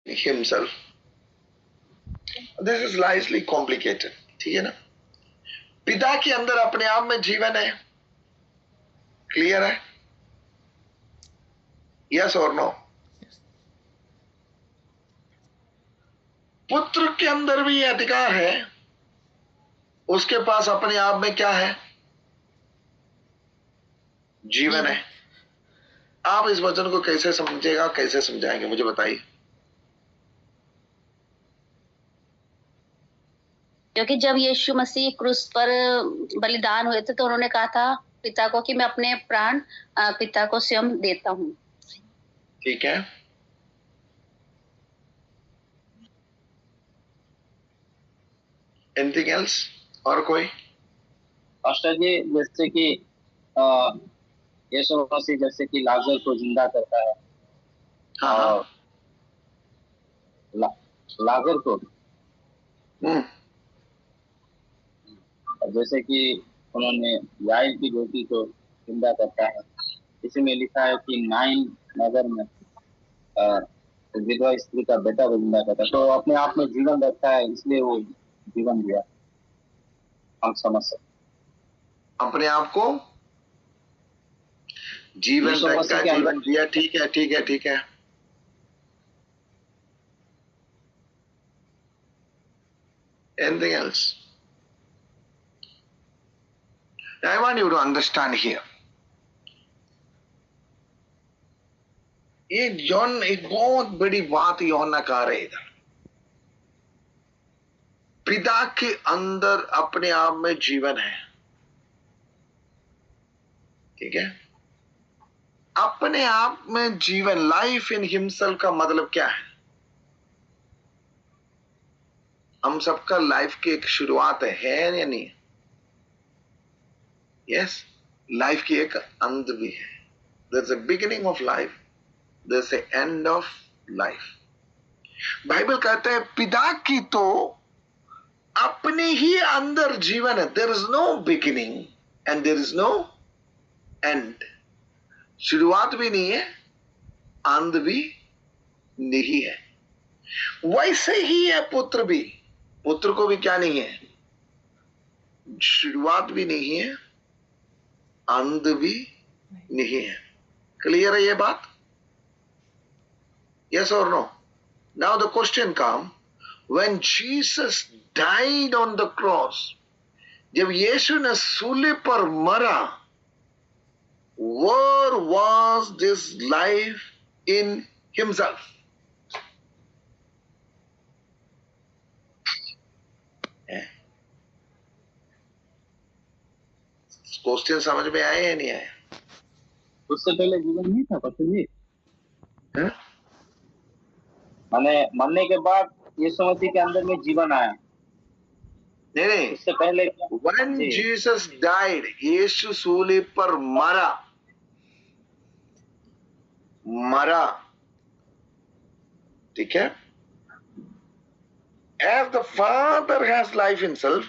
himself. This is slightly complicated. ठीक है ना? पिता के अंदर अपने आप में जीवन है. क्लियर है? यस और नो? पुत्र के अंदर भी अधिकार है. उसके पास अपने आप में क्या है? जीवन है. आप इस वचन को कैसे समझेगा, कैसे समझाएंगे, मुझे बताइए. क्योंकि जब यीशु मसीह क्रूस पर बलिदान हुए थे तो उन्होंने कहा था पिता को कि मैं अपने प्राण पिता को स्वयं देता हूँ. ठीक है. Anything else? और कोई? पास्टर जी, जैसे कि यीशु मसीह जैसे कि लाजर को जिंदा करता है. हाँ. और लाजर को जैसे कि उन्होंने याइर की बेटी को जिंदा करता है. इसमें लिखा है कि नाइन नगर में विधवा स्त्री का बेटा को जिंदा करता है. तो अपने आप में जीवन रखता है, इसलिए वो जीवन दिया. हम समझ सकते. अपने आप को जीवन रखा, जीवन दिया. ठीक है, ठीक है, ठीक है. Anything else? I want you to understand here. ये जॉन एक बहुत बड़ी बात यूहन्ना कह रहे इधर. पिता के अंदर अपने आप में जीवन है. ठीक है. अपने आप में जीवन, लाइफ इन हिमसेल्फ का मतलब क्या है? हम सबका लाइफ की एक शुरुआत है या नहीं? यस. लाइफ की एक अंत भी है. There's a beginning of life. There's a end of life. Bible कहता है पिता की तो अपने ही अंदर जीवन है. There is no beginning and there is no end. शुरुआत भी नहीं है, अंत भी नहीं है. वैसे ही है पुत्र भी. पुत्र को भी क्या नहीं है? शुरुआत भी नहीं है, अंत भी नहीं है. क्लियर है ये बात? Yes or no? Now the question comes, when Jesus died on the cross, जब यीशु ने सूली पर मरा, where was this life in himself? Question समझ में आए या नहीं आए? उससे पहले जीवन नहीं था पास्टर जी. माने मरने के बाद यीशु मसीह के अंदर में जीवन आया. नहीं. उससे पहले when Jesus died, यीशु सूली पर मरा. ठीक है. As the Father has life himself,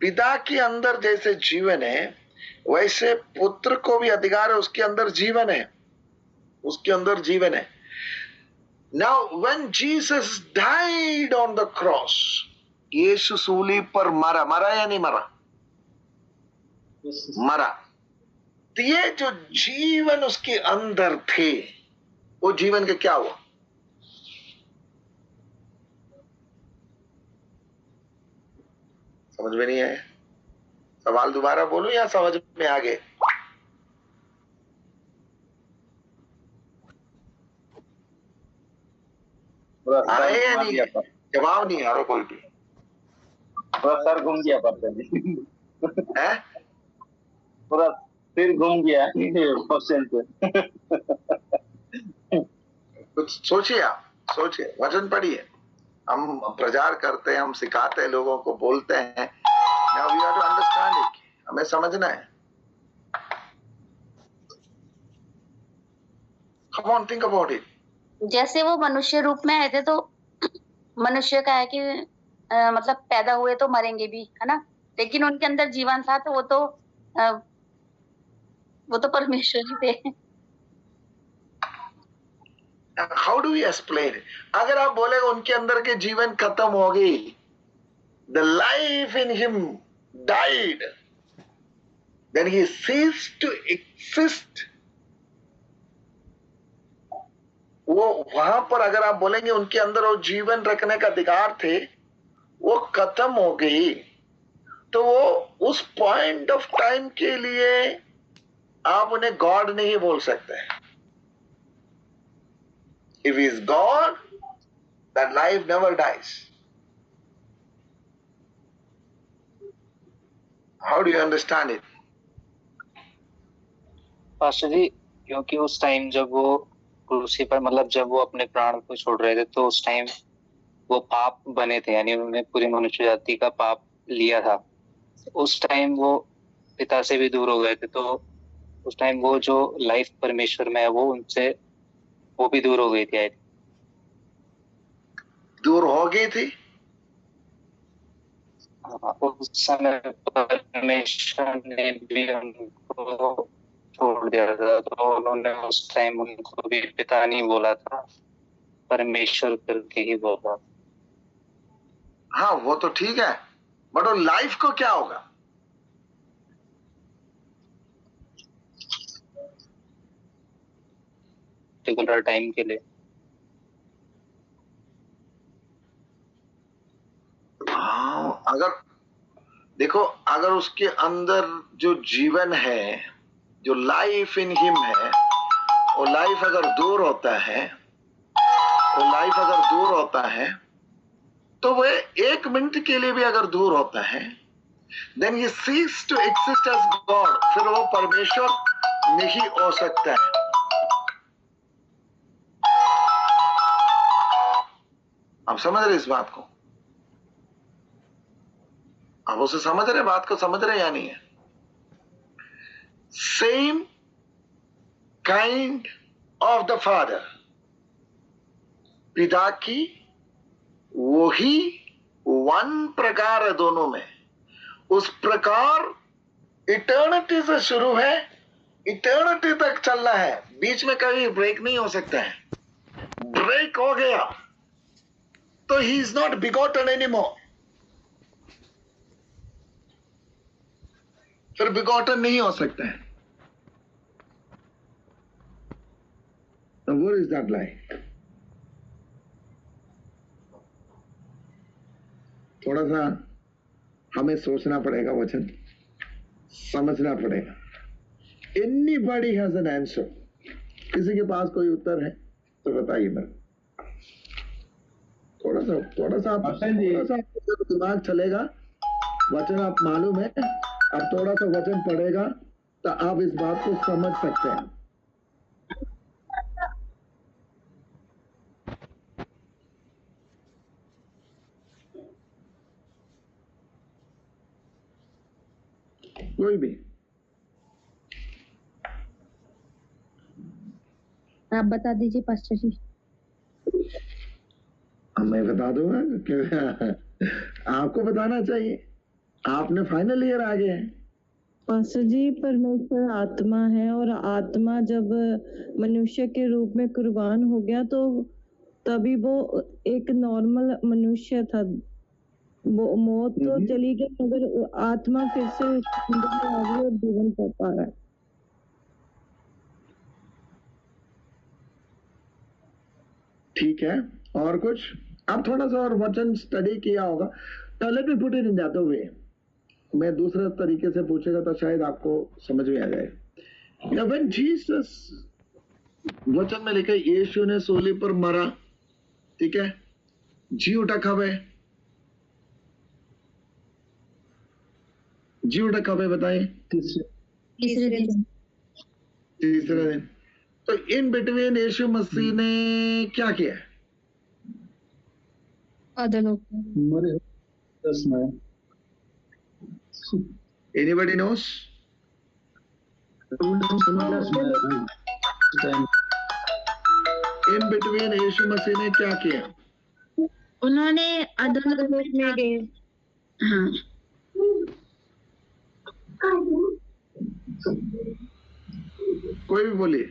पिता के अंदर जैसे जीवन है वैसे पुत्र को भी अधिकार है, उसके अंदर जीवन है. उसके अंदर जीवन है. Now when Jesus died on the cross, यीशु सूली पर मरा या नहीं मरा? मरा. तो ये जो जीवन उसके अंदर थे, वो जीवन का क्या हुआ? समझ में नहीं आया? सवाल दोबारा बोलूं या समझ में आ गए? आए या नहीं? जवाब नहीं आ रहा कोई भी. पूरा सर घूम गया पास्टर जी. है? पूरा सिर घूम गया क्वेश्चन पे. कुछ सोचिए, आप सोचिए, वचन पढ़िए. हम प्रचार करते हैं, हम सिखाते हैं, लोगों को बोलते हैं. Now we have to understand it. हमें समझना है. Come on, think about it. जैसे वो मनुष्य रूप में आए थे तो मनुष्य का है कि मतलब पैदा हुए तो मरेंगे भी, है ना. लेकिन उनके अंदर जीवन था तो वो तो परमेश्वर ही थे. How do we explain? अगर आप बोलेगा उनके अंदर के जीवन खत्म हो गई, the life in him died, then ही ceased टू exist, वो वहां पर अगर आप बोलेंगे उनके अंदर वो जीवन रखने का अधिकार थे, वो खत्म हो गई, तो वो उस पॉइंट ऑफ टाइम के लिए आप उन्हें गॉड नहीं बोल सकते। If he is God, that life never dies. How do you understand it? Pastor ji, क्योंकि उस टाइम जब वो क्रूसी पर मतलब जब वो अपने प्राण को छोड़ रहे थे, तो उस टाइम वो पाप बने थे, यानी उन्होंने पूरी मनुष्य जाति का पाप लिया था। उस टाइम वो पिता से भी दूर हो गए थे, तो उस टाइम वो जो लाइफ परमेश्वर में है वो उनसे वो भी दूर हो गई थी। दूर हो गई थी। उस समय परमेश्वर ने भी उनको छोड़ दिया था, तो उन्होंने उस टाइम उनको भी पिता नहीं बोला था, परमेश्वर करके ही बोला। हाँ, वो तो ठीक है, बट वो लाइफ को क्या होगा? पर्टिकुलर टाइम के लिए। हाँ, अगर देखो, अगर उसके अंदर जो जीवन है, जो लाइफ इन हिम है, वो लाइफ अगर दूर होता है, वो लाइफ अगर दूर होता है, तो वह 1 मिनट के लिए भी अगर दूर होता है, देन ये cease to exist as God, फिर वो परमेश्वर नहीं हो सकता है। आप समझ रहे इस बात को? आप उसे समझ रहे, बात को समझ रहे या नहीं है? Same kind of the father, पिता की वही वन प्रकार है दोनों में। उस प्रकार इटर्निटी से शुरू है, इटर्निटी तक चलना है, बीच में कभी ब्रेक नहीं हो सकता है। ब्रेक हो गया तो he is not begotten anymore, फिर बिगॉटन नहीं हो सकता है। So what is that like? थोड़ा सा हमें सोचना पड़ेगा, वचन समझना पड़ेगा। Anybody has an answer? किसी के पास कोई उत्तर है तो बताइए मेरे। थोड़ा सा आपको दिमाग चलेगा, वचन आप मालूम है, अब थोड़ा सा वचन पढ़ेगा तो आप इस बात को समझ सकते हैं। कोई भी आप बता दीजिए पास्टर जी। मैं बता दूंगा कि आपको बताना चाहिए, आपने फाइनल ईयर आ गए हैं। पास्टर जी, परमेश्वर आत्मा है और आत्मा जब मनुष्य के रूप में कुर्बान हो गया तो तभी वो एक नॉर्मल मनुष्य था। वो मौत तो चली गई मगर आत्मा फिर से जिंदगी आ गई और जीवन कर पा रहा है। ठीक है, और कुछ? आप थोड़ा सा और वचन स्टडी किया होगा तो let me put it in that way. मैं दूसरे तरीके से पूछेगा तो शायद आपको समझ में आ जाए। व्हेन जीसस, वचन में लिखा यीशु ने सूली पर मरा, ठीक है, जी उठा कब है? जी उठा कब है बताइए? तीसरे दिन। तीसरे दिन। तो इन बिटवीन यीशु मसीह ने क्या किया? मरे। Anybody knows? इन बिटवीन यीशु मसीह ने क्या किया? उन्होंने अधोलोक में गए। हाँ। कोई भी बोलिए।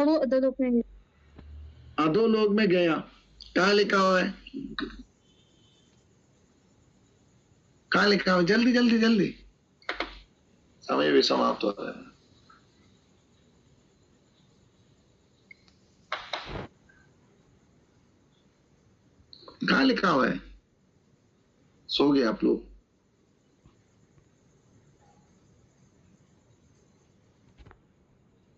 तो वो अधोलोक में गया। अधोलोक में गया। कहाँ लिखा हुआ है? कहाँ लिखा हुआ? जल्दी जल्दी जल्दी, समय भी समाप्त हो रहा है। कहाँ लिखा हुआ है? सो गए आप लोग?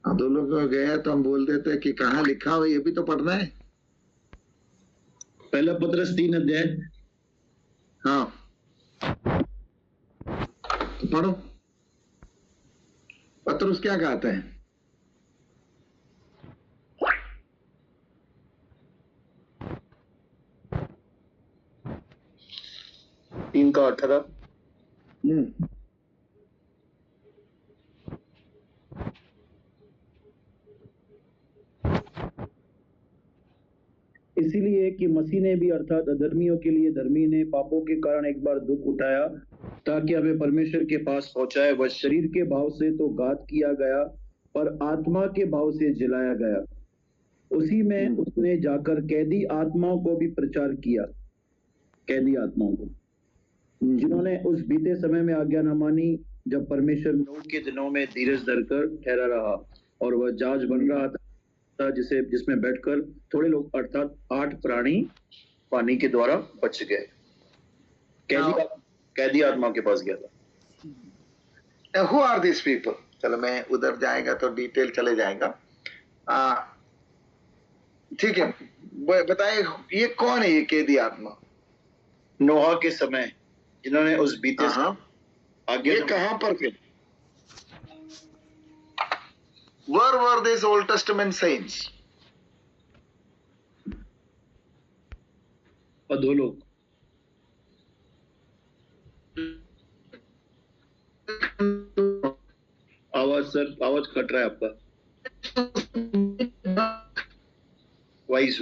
अधोलोक में गया तो हम बोल देते कि कहाँ लिखा हुआ है, ये भी तो पढ़ना है। पहला पत्रस 3 अध्याय। हाँ, तो पढ़ो। पत्रुस क्या कहते हैं? तीन का 18। इसीलिए कि मसीह ने भी अर्थात अधर्मियों के लिए धर्मी ने पापों के कारण एक बार दुख उठाया ताकि हमें परमेश्वर के पास पहुंचाए। वह शरीर के भाव से तो घात किया गया पर आत्मा के भाव से जिलाया गया। उसी में उसने जाकर कैदी आत्माओं को भी प्रचार किया, कैदी आत्माओं को जिन्होंने उस बीते समय में आज्ञा न मानी, जब परमेश्वर नूह के दिनों में धीरज धरकर ठहरा रहा और वह जहाज बन रहा था जिसमें बैठकर थोड़े लोग अर्थात 8 प्राणी पानी के द्वारा बच गए। कैदी आत्मा के पास गया था। Who are this people? चलो, मैं उधर जाएगा तो डिटेल चले जाएगा। ठीक है, बताए ये कौन है, ये कैदी आत्मा? नोहा के समय जिन्होंने उस बीते ये कहां पर थे? Where were these Old Testament saints? अधोलोक। आवाज कट रहा है आपका। वॉइस